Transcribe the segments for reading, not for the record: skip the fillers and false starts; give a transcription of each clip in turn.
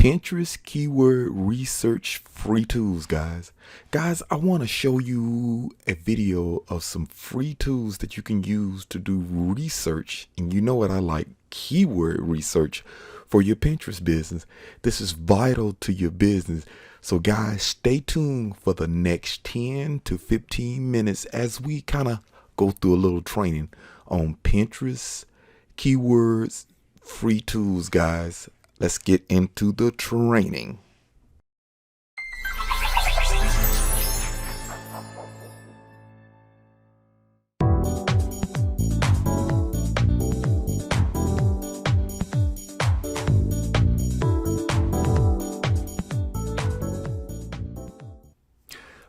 Pinterest keyword research free tools, guys. Guys, I want to show you a video of some free tools that you can use to do research. And you know what I like? Keyword research for your Pinterest business. This is vital to your business. So guys, stay tuned for the next 10 to 15 minutes as we kind of go through a little training on Pinterest keywords free tools, guys. Let's get into the training.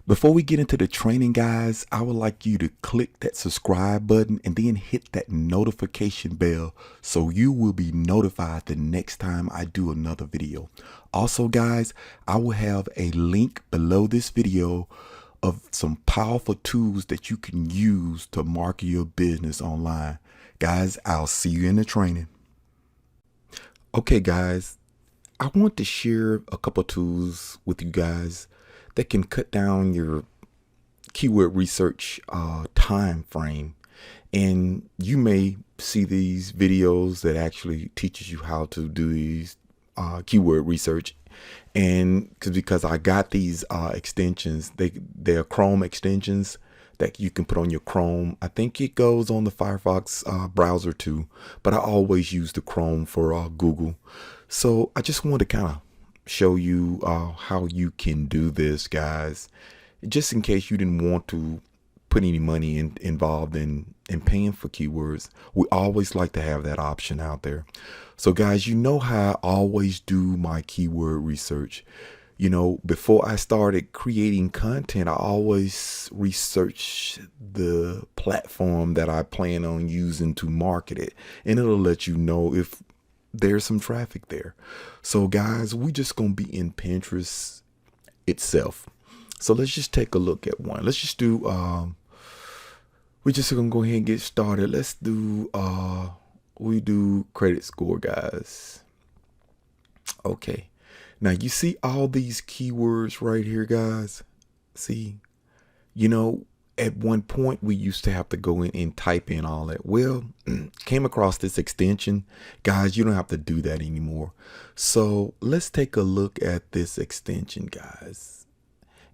Before we get into the training, guys, I would like you to click that subscribe button and then hit that notification bell so you will be notified the next time I do another video. Also, guys, I will have a link below this video of some powerful tools that you can use to market your business online. Guys, I'll see you in the training. Okay, guys, I want to share a couple tools with you guys that can cut down your keyword research time frame. And you may see these videos that actually teaches you how to do these keyword research. And because I got these extensions, they're Chrome extensions that you can put on your Chrome. I think it goes on the Firefox browser too, but I always use the Chrome for Google. So I just want to kind of show you how you can do this, guys, just in case you didn't want to put any money involved in paying for keywords. We always like to have that option out there. So guys, you know how I always do my keyword research. You know, before I started creating content, I always research the platform that I plan on using to market it, and it'll let you know if there's some traffic there. So guys, we just gonna be in Pinterest itself. So let's just take a look at one. Let's just do we're just gonna go ahead and get started. Let's do we do credit score, guys. Okay, now you see all these keywords right here, guys. See, you know, at one point we used to have to go in and type in all that. Well, came across this extension, guys. You don't have to do that anymore. So let's take a look at this extension, guys.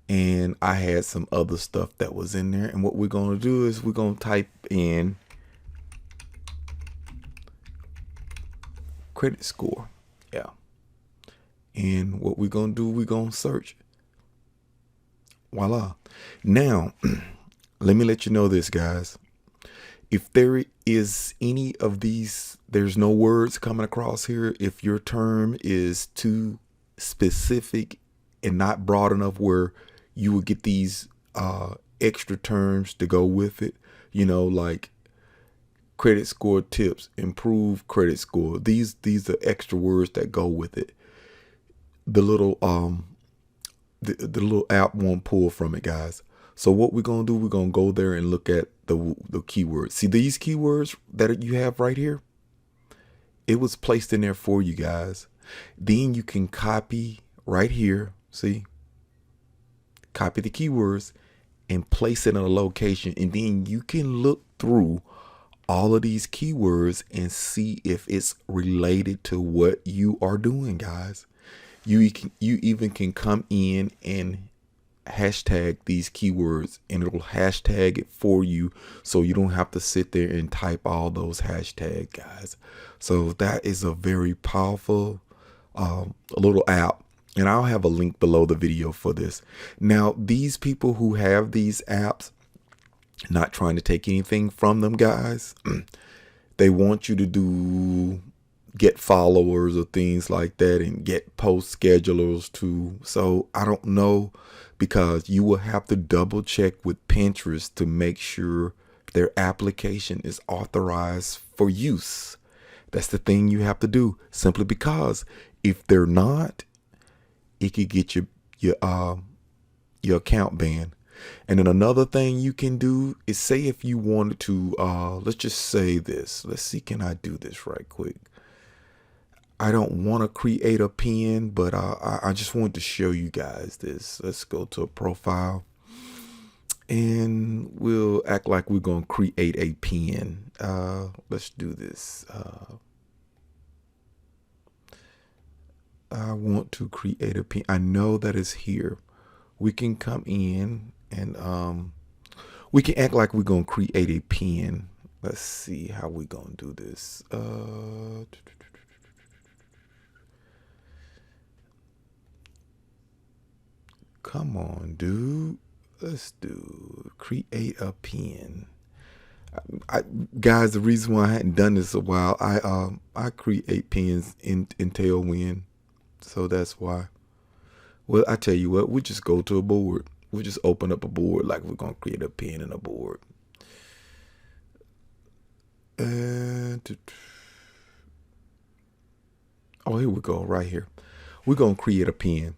And I had some other stuff that was in there, and what we're going to do is we're going to type in credit score. Yeah. And what we're going to do, we're going to search. Voila. Now let me let you know this, guys. If there is any of these, there's no words coming across here. If your term is too specific and not broad enough where you will get these extra terms to go with it, you know, like credit score tips, improve credit score. These are extra words that go with it. The little the little app won't pull from it, guys. So what we're going to do, we're going to go there and look at the keywords. See these keywords that you have right here? It was placed in there for you, guys. Then you can copy right here. See? Copy the keywords and place it in a location. And then you can look through all of these keywords and see if it's related to what you are doing, guys. You even can come in and hashtag these keywords, and it'll hashtag it for you, so you don't have to sit there and type all those hashtags, guys. So that is a very powerful little app, and I'll have a link below the video for this. Now, these people who have these apps, not trying to take anything from them, guys, they want you to get followers or things like that and get post schedulers too. So I don't know, because you will have to double check with Pinterest to make sure their application is authorized for use. That's the thing you have to do, simply because if they're not, it could get your account banned. And then another thing you can do is, say if you wanted to, let's just say this. Let's see, can I do this right quick? I don't want to create a pin, but I just wanted to show you guys this. Let's go to a profile and we'll act like we're going to create a pin. Let's do this. I want to create a pin. I know that it's here. We can come in and we can act like we're going to create a pin. Let's see how we're going to do this. Come on, dude. Let's do create a pin. Guys, the reason why I hadn't done this a while, I create pins in Tailwind, so that's why. Well, I tell you what, we just go to a board. We just open up a board like we're gonna create a pin in a board. And oh, here we go, right here. We're gonna create a pin.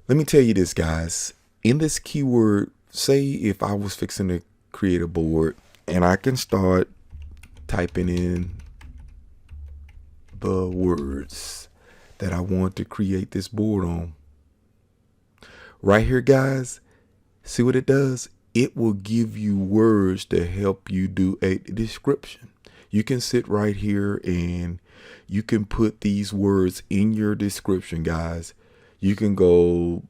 Let me tell you this, guys. In this keyword, say if I was fixing to create a board and I can start typing in the words that I want to create this board on. Right here, guys, see what it does? It will give you words to help you do a description. You can sit right here and you can put these words in your description, guys. You can go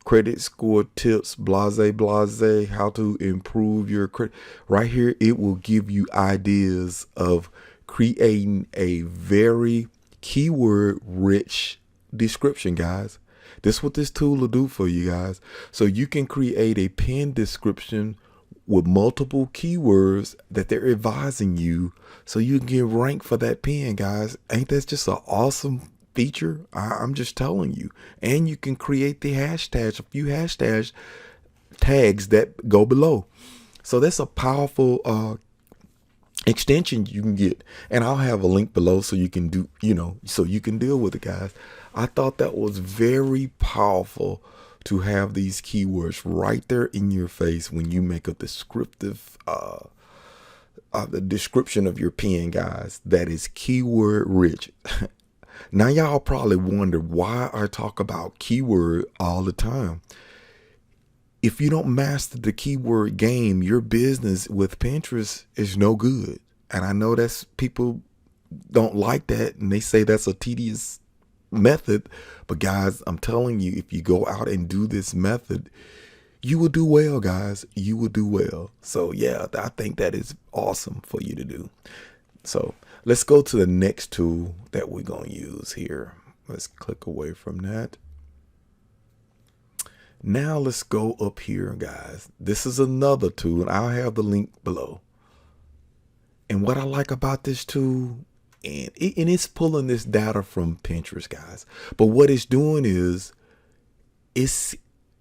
credit score tips, blase, how to improve your credit. Right here, it will give you ideas of creating a very keyword rich description, guys. This is what this tool will do for you guys. So you can create a pin description with multiple keywords that they're advising you so you can get ranked for that pin, guys. Ain't that just an awesome feature? I'm just telling you. And you can create the hashtags, a few hashtags tags that go below. So that's a powerful extension you can get, and I'll have a link below so you can do, so you can deal with it, guys. I thought that was very powerful to have these keywords right there in your face when you make a descriptive the description of your pin, guys, that is keyword rich. Now y'all probably wonder why I talk about keyword all the time. If you don't master the keyword game, your business with Pinterest is no good. And I know that's people don't like that and they say that's a tedious method. But guys, I'm telling you, if you go out and do this method, you will do well, guys. You will do well. So yeah, I think that is awesome for you to do. So let's go to the next tool that we're going to use here. Let's click away from that. Now let's go up here, guys. This is another tool, and I'll have the link below. And what I like about this tool, and it's pulling this data from Pinterest, guys. But what it's doing is it's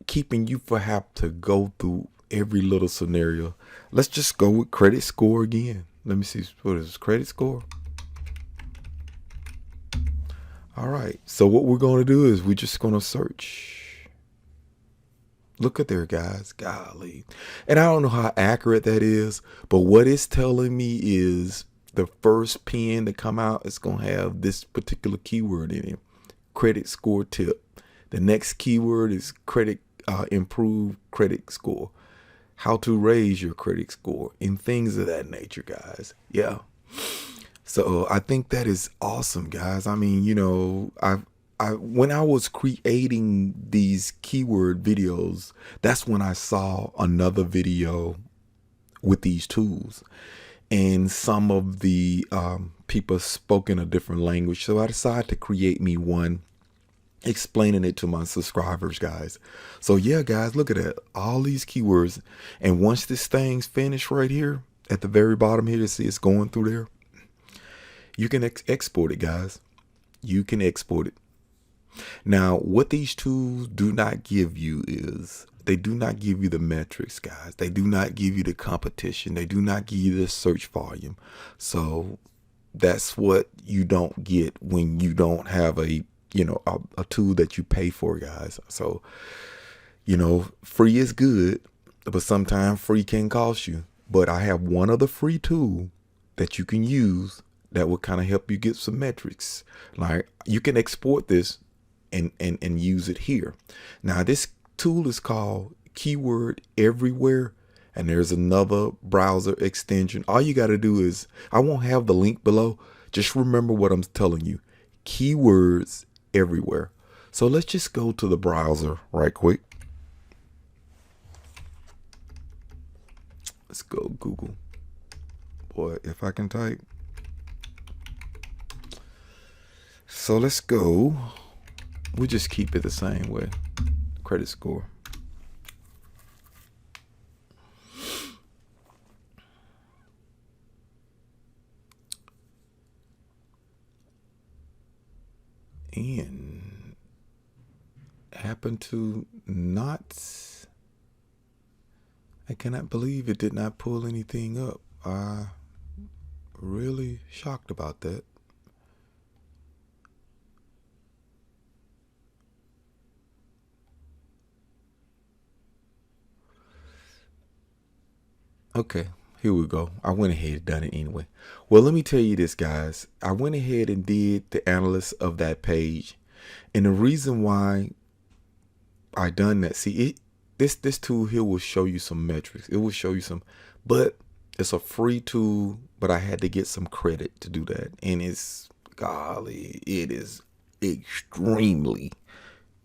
keeping you for have to go through every little scenario. Let's just go with credit score again. Let me see, what is this, credit score? All right, so what we're going to do is we're just going to search. Look at there, guys, golly. And I don't know how accurate that is, but what it's telling me is the first pin to come out is going to have this particular keyword in it, credit score tip. The next keyword is credit, improve credit score, how to raise your credit score, and things of that nature, guys. Yeah. So I think that is awesome, guys. I mean, when I was creating these keyword videos, that's when I saw another video with these tools, and some of the people spoke in a different language. So I decided to create me one explaining it to my subscribers, guys. So yeah, guys, look at that, all these keywords. And once this thing's finished right here at the very bottom here, you see it's going through there. You can export it, guys. You can export it. Now, what these tools do not give you is they do not give you the metrics, guys. They do not give you the competition. They do not give you the search volume. So that's what you don't get when you don't have a tool that you pay for, guys. So, free is good, but sometimes free can cost you. But I have one other free tool that you can use that will kind of help you get some metrics. Like you can export this and use it here. Now this tool is called Keyword Everywhere, and there's another browser extension. All you got to do is, I won't have the link below. Just remember what I'm telling you. Keywords everywhere. So let's just go to the browser right quick. Let's go Google. Boy, if I can type. So let's go. We'll just keep it the same way. Credit score. And happened to not, I cannot believe it did not pull anything up. Really shocked about that. Okay, here we go. I went ahead and done it anyway. Well, let me tell you this, guys. I went ahead and did the analysis of that page. And the reason why I done that, see, this tool here will show you some metrics. It will show you some, but it's a free tool, but I had to get some credit to do that. And it's, golly, it is extremely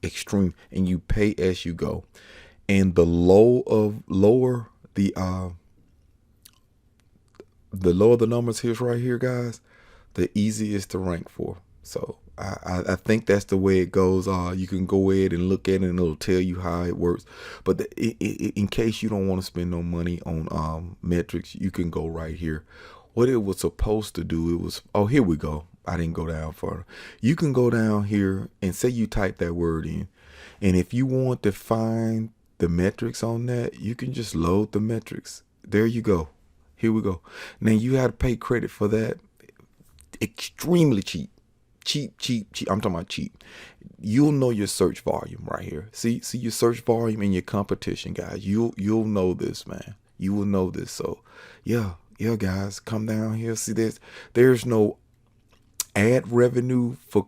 extreme, and you pay as you go. And the lower the numbers here right here, guys, the easiest to rank for. So I think that's the way it goes. You can go ahead and look at it and it'll tell you how it works. But in case you don't want to spend no money on metrics, you can go right here. What it was supposed to do, it was, oh, here we go. I didn't go down further. You can go down here and say you type that word in. And if you want to find the metrics on that, you can just load the metrics. There you go. Here we go. Now you have to pay credit for that. Extremely cheap. Cheap. I'm talking about cheap. You'll know your search volume right here. See your search volume and your competition, guys. You'll know this, man. You will know this. So yeah, guys, come down here. See this. There's no ad revenue for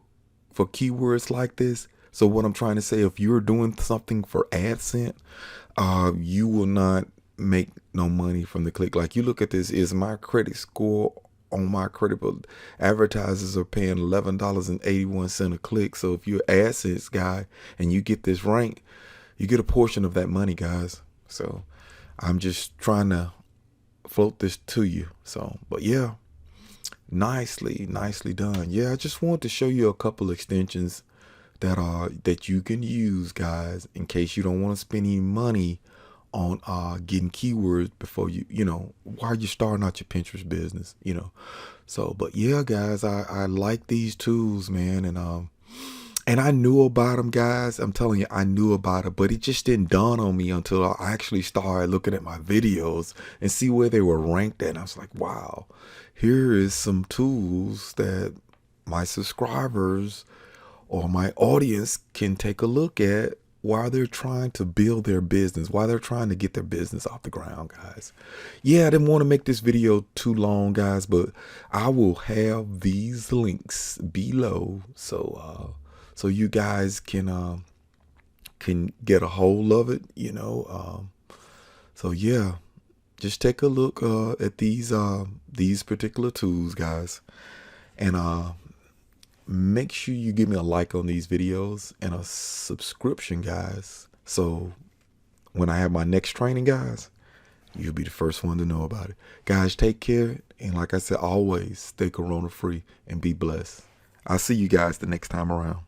keywords like this. So what I'm trying to say, if you're doing something for AdSense, you will not make no money from the click. Like you look at this, is my credit score on my credit, but advertisers are paying $11.81 a click. So if you're an AdSense guy and you get this rank, you get a portion of that money, guys. So I'm just trying to float this to you. So, but yeah, nicely done. Yeah, I just wanted to show you a couple extensions that you can use, guys, in case you don't want to spend any money on getting keywords before while you're starting out your Pinterest business, So, but yeah, guys, I like these tools, man. And I knew about them, guys. I'm telling you, I knew about it, but it just didn't dawn on me until I actually started looking at my videos and see where they were ranked at. And I was like, wow, here is some tools that my subscribers or my audience can take a look at while they're trying to build their business, while they're trying to get their business off the ground, guys. Yeah, I didn't want to make this video too long, guys, but I will have these links below so you guys can get a hold of it, So yeah, just take a look at these particular tools, guys, and make sure you give me a like on these videos and a subscription, guys. So when I have my next training, guys, you'll be the first one to know about it. Guys, take care. And like I said, always stay corona free and be blessed. I'll see you guys the next time around.